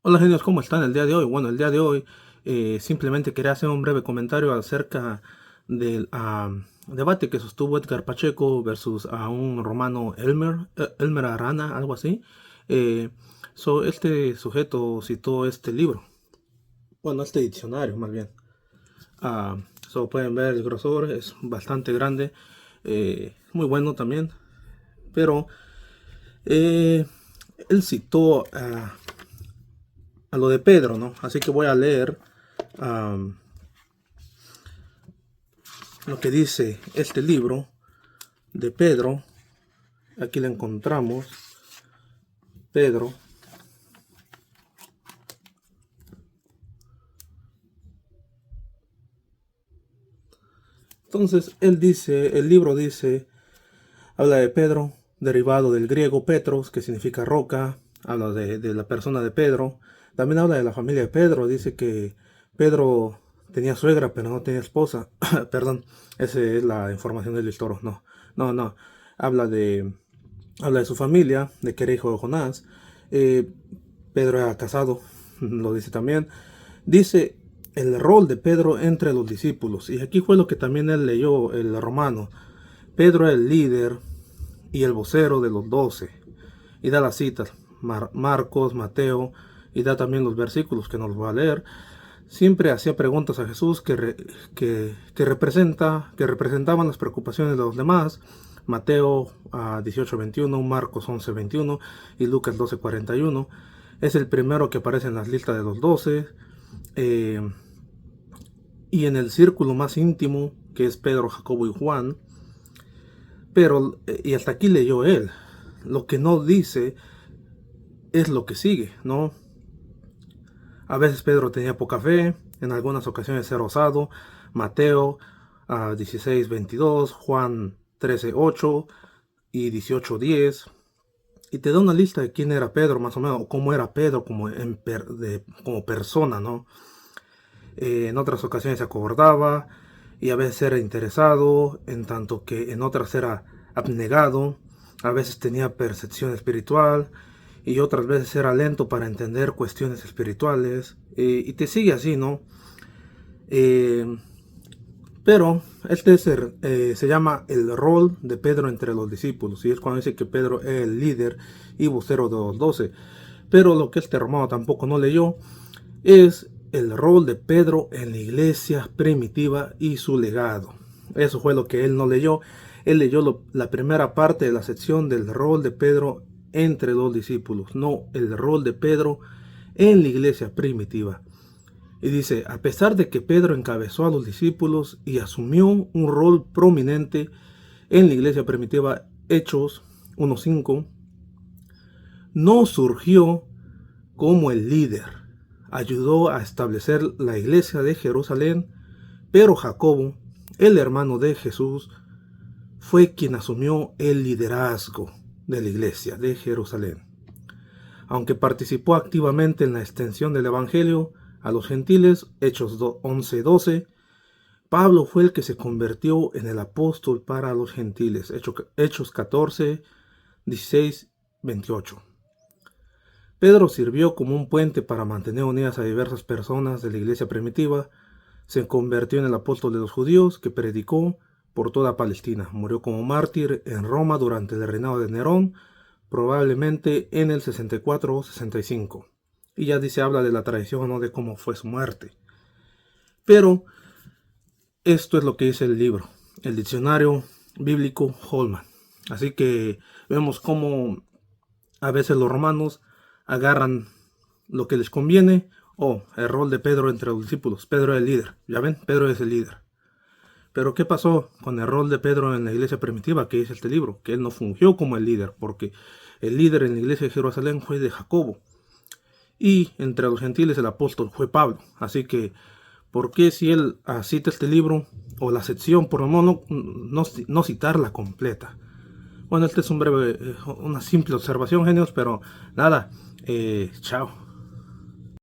Hola genios, ¿cómo están el día de hoy? Bueno, el día de hoy simplemente quería hacer un breve comentario acerca del debate que sostuvo Edgar Pacheco versus a un romano Elmer Arana, algo así. Eh, este sujeto citó este libro, bueno, este diccionario más bien. Ah, Pueden ver el grosor, es bastante grande, muy bueno también, pero eh, él citó a lo de Pedro, ¿no? Así que voy a leer lo que dice este libro de Pedro. Aquí lo encontramos. Pedro. Entonces, el libro dice, habla de Pedro, derivado del griego Petros, que significa roca. Habla de la persona de Pedro. También habla de la familia de Pedro. Dice que Pedro tenía suegra, pero no tenía esposa. Perdón, esa es la información del toro. No, no, no. Habla de, habla de su familia, de que era hijo de Jonás. Eh, Pedro era casado, lo dice también. Dice el rol de Pedro entre los discípulos. Y aquí fue lo que también él leyó, el romano. Pedro era el líder y el vocero de los 12. Y da las citas, Marcos, Mateo, y da también los versículos que nos va a leer. Siempre hacía preguntas a Jesús que representaban las preocupaciones de los demás. Mateo 18:21, Marcos 11:21 y Lucas 12:41. Es el primero que aparece en las listas de los 12. eh, y en el círculo más íntimo, que es Pedro, Jacobo y Juan. Pero, y hasta aquí leyó él. Lo que no dice es lo que sigue, ¿no? A veces Pedro tenía poca fe, en algunas ocasiones era osado. Mateo 16:22, Juan 13:8 y 18:10. Y te da una lista de quién era Pedro, más o menos, o cómo era Pedro como persona, ¿no? En otras ocasiones se acordaba y a veces era interesado, en tanto que en otras era abnegado. A veces tenía percepción espiritual y otras veces era lento para entender cuestiones espirituales. Y te sigue así, ¿no? Eh, pero se llama el rol de Pedro entre los discípulos. Y es cuando dice que Pedro es el líder y vocero de los 12. Pero lo que este romano tampoco no leyó es el rol de Pedro en la iglesia primitiva y su legado. Eso fue lo que él no leyó. Él leyó la primera parte de la sección del rol de Pedro entre los discípulos, no el rol de Pedro en la iglesia primitiva. Y dice, a pesar de que Pedro encabezó a los discípulos y asumió un rol prominente en la iglesia primitiva, Hechos 1:5, no surgió como el líder. Ayudó a establecer la iglesia de Jerusalén, pero Jacobo, el hermano de Jesús, fue quien asumió el liderazgo de la iglesia de Jerusalén. Aunque participó activamente en la extensión del evangelio a los gentiles, Hechos 11:12, Pablo fue el que se convirtió en el apóstol para los gentiles, Hechos 14:16-28. Pedro sirvió como un puente para mantener unidas a diversas personas de la iglesia primitiva. Se convirtió en el apóstol de los judíos que predicó por toda Palestina. Murió como mártir en Roma durante el reinado de Nerón, probablemente en el 64 o 65. Y ya dice, habla de la tradición, no de cómo fue su muerte. Pero esto es lo que dice el libro, el diccionario bíblico Holman. Así que vemos cómo a veces los romanos agarran lo que les conviene. El rol de Pedro entre los discípulos. Pedro es el líder. Ya ven, Pedro es el líder. Pero ¿qué pasó con el rol de Pedro en la iglesia primitiva que dice este libro? Que él no fungió como el líder, porque el líder en la iglesia de Jerusalén fue de Jacobo. Y entre los gentiles el apóstol fue Pablo. Así que, ¿por qué si él cita este libro o la sección, por lo menos no citarla completa? Bueno, este es una simple observación, genios, pero nada, chao.